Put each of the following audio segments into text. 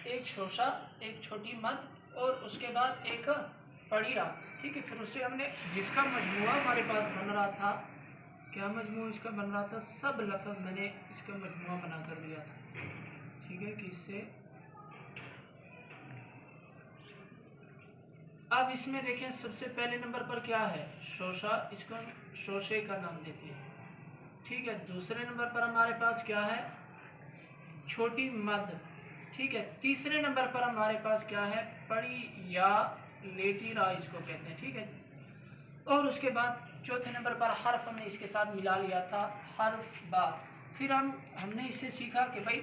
एक शोशा, एक छोटी मद और उसके बाद एक पड़ीरा। ठीक है, फिर उससे हमने जिसका मजमुआ हमारे पास बन रहा था, क्या मजमुआ इसका बन रहा था, सब लफ्ज़ मैंने इसका मजमुआ बना कर दिया था। ठीक है, कि इससे अब इसमें देखें सबसे पहले नंबर पर क्या है, शोशा, इसको शोशे का नाम देते हैं। ठीक है, दूसरे नंबर पर हमारे पास क्या है, छोटी मद। ठीक है, तीसरे नंबर पर हमारे पास क्या है, पड़ी या लेटी रा इसको कहते हैं। ठीक है, और उसके बाद चौथे नंबर पर हर्फ हमने इसके साथ मिला लिया था, हर्फ बा। फिर हमने इससे सीखा कि भाई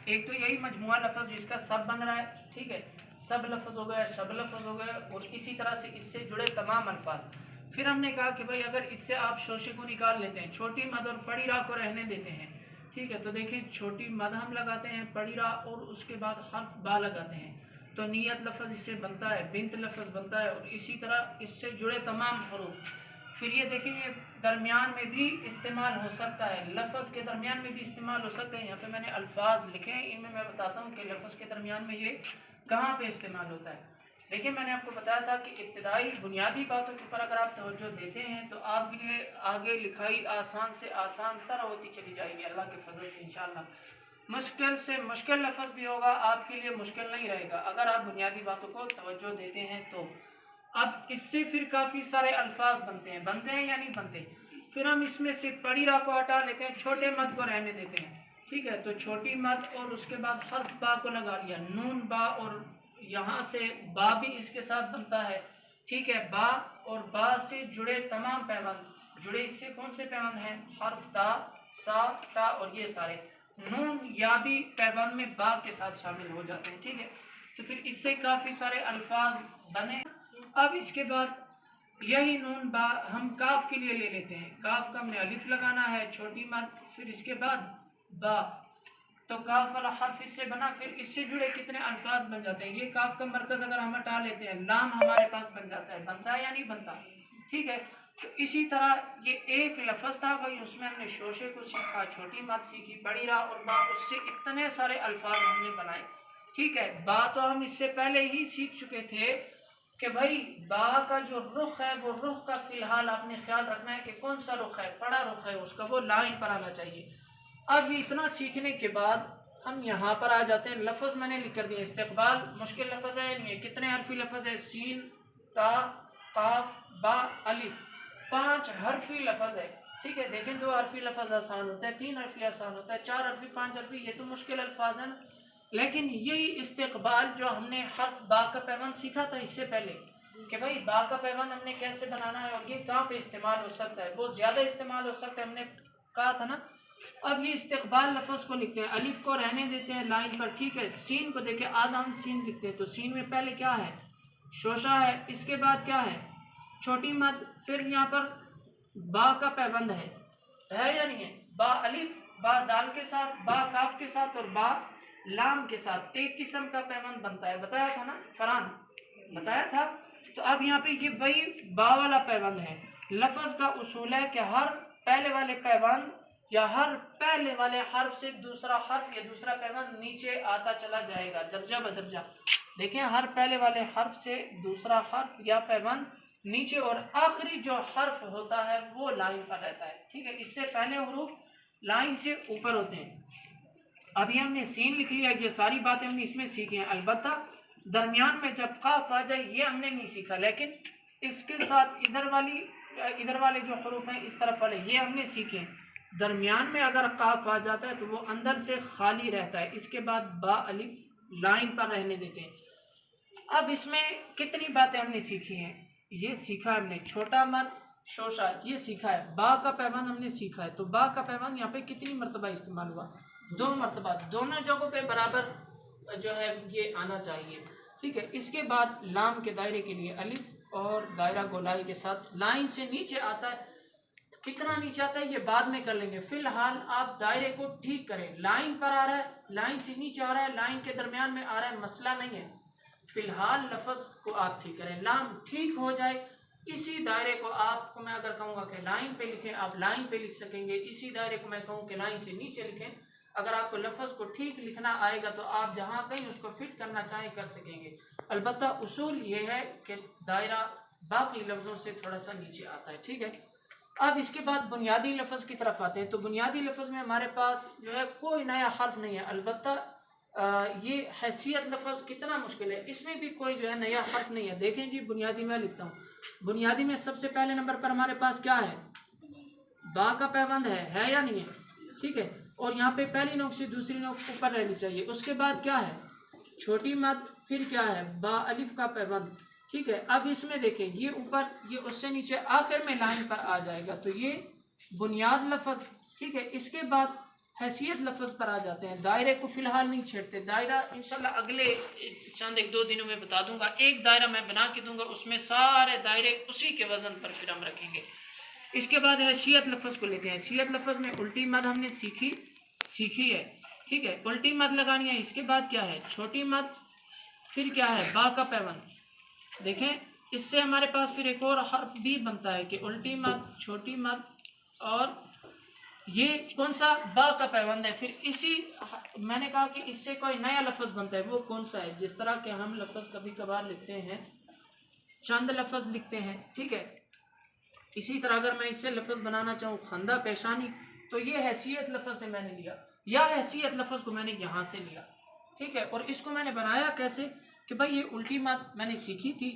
एक तो यही मजमुआ लफ्ज़ जिसका सब बन रहा है। ठीक है, सब लफ्ज़ हो गया, शब लफ्ज़ हो गया, और इसी तरह से इससे जुड़े तमाम अल्फाज। फिर हमने कहा कि भाई अगर इससे आप शोशे को निकाल लेते हैं, छोटी मद और पड़ी रा को रहने देते हैं। ठीक है, तो देखें छोटी मद हम लगाते हैं, पड़ी रा और उसके बाद हर्फ बा लगाते हैं, तो नियत लफ्ज़ इससे बनता है, बिंत लफ्ज़ बनता है, और इसी तरह इससे जुड़े तमाम हरूफ। फिर ये देखिए ये दरमियान में भी इस्तेमाल हो सकता है, लफ्ज़ के दरमियान में भी इस्तेमाल हो सकते हैं। यहाँ पे मैंने अल्फाज लिखे हैं, इनमें मैं बताता हूँ कि लफ्ज़ के दरमियान में ये कहाँ पे इस्तेमाल होता है। देखिए मैंने आपको बताया था कि इब्तिदाई बुनियादी बातों के ऊपर अगर आप तवज्जो देते हैं तो आपके लिए आगे लिखाई आसान से आसान तर होती चली जाएगी अल्लाह के फजल से इंशाअल्लाह। मुश्किल से मुश्किल लफ्ज़ भी होगा आपके लिए मुश्किल नहीं रहेगा अगर आप बुनियादी बातों को तवज्जो देते हैं तो। अब इससे फिर काफ़ी सारे अल्फाज बनते हैं या नहीं बनते। फिर हम इसमें से पड़ी रा को हटा लेते हैं, छोटे मद को रहने देते हैं। ठीक है, तो छोटी मद और उसके बाद हर्फ बा को लगा लिया, नून बा, और यहाँ से बा भी इसके साथ बनता है। ठीक है, बा और बा से जुड़े तमाम पैबंद, जुड़े इससे कौन से पैबंद हैं, हर्फ ता, सा, ता, और ये सारे नून या भी पैबंद में बा के साथ शामिल हो जाते हैं। ठीक है, तो फिर इससे काफ़ी सारे अल्फाज बने। अब इसके बाद यही नून बा हम काफ के लिए ले लेते हैं, काफ का हमने अलिफ लगाना है, छोटी मद, फिर इसके बाद बा, तो काफ वाला हर्फ इससे बना। फिर इससे जुड़े कितने अल्फाज बन जाते हैं, ये काफ का मरकज अगर हम हटा लेते हैं, लाम हमारे पास बन जाता है, बनता है या नहीं बनता। ठीक है, तो इसी तरह ये एक लफ्ज़ था भाई, उसमें हमने शोशे को सीखा, छोटी मद सीखी, पड़ी रा और बा, उससे इतने सारे अल्फाज हमने बनाए। ठीक है, बा तो हम इससे पहले ही सीख चुके थे कि भाई बा का जो रुख है वो रुख का फिलहाल आपने ख्याल रखना है कि कौन सा रुख है, बड़ा रुख है उसका, वो लाइन पर आना चाहिए। अब इतना सीखने के बाद हम यहाँ पर आ जाते हैं, लफ्ज़ मैंने लिख कर दिए, इस्तिक़बाल मुश्किल लफ्ज़ है नहीं है, कितने हरफी लफ्ज़ है, सीन, ता, काफ, बा, अलिफ, 5 हरफी लफ्ज़ है। ठीक है, देखें 2 हरफी लफ्ज़ आसान होता है, 3 हरफी आसान होता है, 4 हरफी, 5 हरफी, ये तो मुश्किल अल्फाज है ना। लेकिन यही इस्तिक़बाल जो हमने हर्फ बा का पैबंद सीखा था इससे पहले कि भाई बा का पैबंद हमने कैसे बनाना है और ये कहाँ पे इस्तेमाल हो सकता है, बहुत ज़्यादा इस्तेमाल हो सकता है, हमने कहा था ना। अब ये इस्तिक़बाल लफ्ज़ को लिखते हैं, अलिफ को रहने देते हैं लाइन पर। ठीक है, सीन को देखें, आधा हम सीन लिखते हैं, तो सीन में पहले क्या है, शोशा है, इसके बाद क्या है, छोटी मद, फिर यहाँ पर बा का पैबंद है या नहीं है, बा अलिफ, बा दाल के साथ, बा काफ के साथ और बा लाम के साथ एक किस्म का पैबंद बनता है, बताया था ना फरहान, बताया था। तो अब यहाँ पे ये वही बा वाला पैबंद है। लफ्ज़ का उसूल है कि हर पहले वाले पैबंद या हर पहले वाले हर्फ से दूसरा हर्फ या दूसरा पैबंद नीचे आता चला जाएगा दर्जा बदर्जा। देखें, हर पहले वाले हर्फ से दूसरा हर्फ या पैबंद नीचे, और आखिरी जो हर्फ होता है वो लाइन पर रहता है। ठीक है, इससे पहले हरूफ लाइन से ऊपर होते हैं। अभी हमने सीन लिख लिया, ये सारी बातें हमने इसमें सीखी हैं। अलबत्ता दरमियान में जब काफ आ जाए ये हमने नहीं सीखा, लेकिन इसके साथ इधर वाले जो हरूफ हैं इस तरफ वाले ये हमने सीखे हैं। दरमियान में अगर काफ आ जाता है तो वो अंदर से खाली रहता है, इसके बाद बा अलिफ लाइन पर रहने देते हैं। अब इसमें कितनी बातें हमने सीखी हैं, ये सीखा हमने छोटा मद, शोशा, ये सीखा है, बा का पैबंद हमने सीखा है। तो बा का पैबंद यहाँ पे कितनी मरतबा इस्तेमाल हुआ, 2 मरतबा, दोनों जगहों पे बराबर जो है ये आना चाहिए। ठीक है, इसके बाद लाम के दायरे के लिए अलिफ और दायरा गोलाई के साथ लाइन से नीचे आता है, कितना नीचे आता है ये बाद में कर लेंगे, फिलहाल आप दायरे को ठीक करें। लाइन पर आ रहा है, लाइन से नीचे आ रहा है, लाइन के दरमियान में आ रहा है, मसला नहीं है, फिलहाल लफ्ज़ को आप ठीक करें, लाम ठीक हो जाए। इसी दायरे को आपको मैं अगर कहूँगा कि लाइन पे लिखें, आप लाइन पे लिख सकेंगे, इसी दायरे को मैं कहूँ कि लाइन से नीचे लिखें, अगर आपको लफ्ज़ को ठीक लिखना आएगा तो आप जहाँ कहीं उसको फिट करना चाहें कर सकेंगे। अलबत्ता उसूल ये है कि दायरा बाकी लफ्ज़ों से थोड़ा सा नीचे आता है, ठीक है। अब इसके बाद बुनियादी लफ्ज़ की तरफ आते हैं। तो बुनियादी लफ्ज़ में हमारे पास जो है कोई नया हर्फ नहीं है। अलबत्ता ये हैसियत लफ्ज़ कितना मुश्किल है, इसमें भी कोई जो है नया हर्फ नहीं है। देखें जी, बुनियादी में लिखता हूँ। बुनियादी में सबसे पहले नंबर पर हमारे पास क्या है, बा का पैबंद है या नहीं है, ठीक है। और यहाँ पे पहली नोक से दूसरी नोक ऊपर रहनी चाहिए। उसके बाद क्या है, छोटी मद, फिर क्या है, बा अलिफ का पैबंद, ठीक है। अब इसमें देखें, ये ऊपर, ये उससे नीचे आखिर में लाइन पर आ जाएगा, तो ये बुनियाद लफ्ज़, ठीक है। इसके बाद हैसियत लफ्ज़ पर आ जाते हैं। दायरे को फ़िलहाल नहीं छेड़ते, दायरा इंशाल्लाह अगले चंद एक दो दिनों में बता दूंगा। एक दायरा मैं बना के दूंगा, उसमें सारे दायरे उसी के वज़न पर फिर हम रखेंगे। इसके बाद हैसियत लफ्ज़ को लेते हैं। हैसियत लफ्ज़ में उल्टी मद हमने सीखी है, ठीक है। उल्टी मद लगानी है। इसके बाद क्या है, छोटी मद, फिर क्या है, बा का पैबंद। देखें, इससे हमारे पास फिर एक और हर्फ भी बनता है कि उल्टी मद, छोटी मद, और ये कौन सा, बा का पैबंद है। फिर इसी, मैंने कहा कि इससे कोई नया लफ्ज़ बनता है, वो कौन सा है। जिस तरह के हम लफ्ज़ कभी कभार लिखते हैं, चंद लफ्ज़ लिखते हैं, ठीक है। इसी तरह अगर मैं इससे लफ्ज़ बनाना चाहूँ खंदा पेशानी, तो ये हैसियत लफ्ज़ से मैंने लिया, या हैसियत लफ्ज़ को मैंने यहाँ से लिया, ठीक है। और इसको मैंने बनाया कैसे कि भाई ये उल्टी मद मैंने सीखी थी,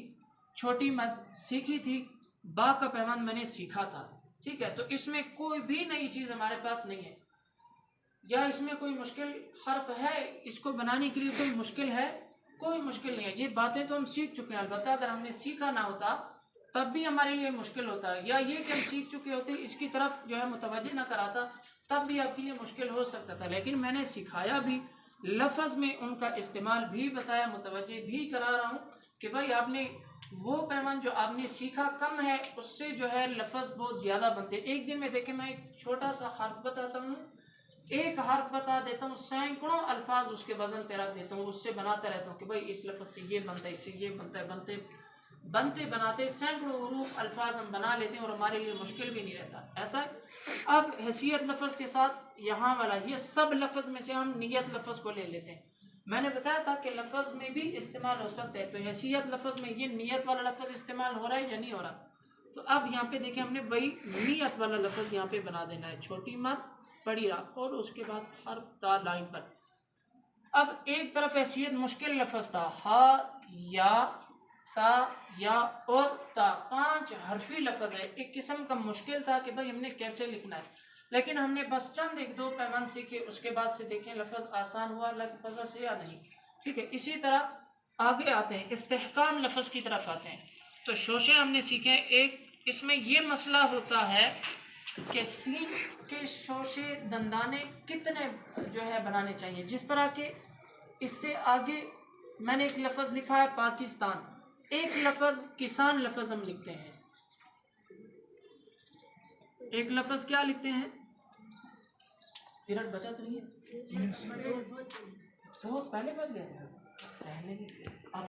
छोटी मद सीखी थी, बा का पैबंद मैंने सीखा था, ठीक है। तो इसमें कोई भी नई चीज़ हमारे पास नहीं है, या इसमें कोई मुश्किल हर्फ है, इसको बनाने के लिए कोई मुश्किल है, कोई मुश्किल नहीं है। ये बातें तो हम सीख चुके हैं। अलबत्ता अगर हमने सीखा ना होता तब भी हमारे लिए मुश्किल होता है, या ये कि हम सीख चुके होते इसकी तरफ जो है मुतवज्जे ना कराता, तब भी आपके लिए मुश्किल हो सकता था। लेकिन मैंने सिखाया भी, लफ्ज़ में उनका इस्तेमाल भी बताया, मुतवज्जे भी करा रहा हूँ कि भाई आपने वो पैमान जो आपने सीखा कम है, उससे जो है लफ्ज़ बहुत ज़्यादा बनते हैं। एक दिन में देखें, मैं एक छोटा सा हर्फ बताता हूँ, एक हर्फ बता देता हूँ, सैकड़ों अल्फाज उसके वजन पे रख देता हूँ, उससे बनाता रहता हूँ कि भाई इस लफ्ज़ से ये बनता है, इससे ये बनता है, बनते बनते बनाते सैकड़ों हरूफ अल्फाज हम बना लेते हैं और हमारे लिए मुश्किल भी नहीं रहता। ऐसा है। अब हैसियत लफ्ज़ के साथ यहाँ वाला, ये सब लफ्ज़ में से हम नियत लफ्ज़ को ले लेते हैं। मैंने बताया था कि लफ्ज़ में भी इस्तेमाल हो सकता है, तो हैसियत लफ्ज़ में ये नियत वाला लफ्ज़ इस्तेमाल हो रहा है या नहीं हो रहा। तो अब यहाँ पे देखिए, हमने वही नियत वाला लफ्ज़ यहाँ पे बना देना है, छोटी मद, बड़ी रा, और उसके बाद हर्फ ता लाइन पर। अब एक तरफ हैसियत मुश्किल लफ्ज़ था, हा, या, ता, या और ता, 5 हरफी लफ्ज़ है। एक किस्म का मुश्किल था कि भाई हमने कैसे लिखना है, लेकिन हमने बस चंद एक दो पैमान सीखे, उसके बाद से देखें लफ्ज़ आसान हुआ लफ्ज़ से या नहीं, ठीक है। इसी तरह आगे आते हैं, इस्तेहकाम लफ्ज़ की तरफ आते हैं। तो शोशे हमने सीखे। एक इसमें ये मसला होता है कि सीन के शोशे दंदाने कितने जो है बनाने चाहिए। जिस तरह के इससे आगे मैंने एक लफ्ज़ लिखा है पाकिस्तान, एक लफ्ज़ किसान लफ्ज़ हम लिखते हैं, एक लफ्ज़ क्या लिखते हैं, पीरियड बचा तो नहीं है, बहुत पहले बच गए पहले।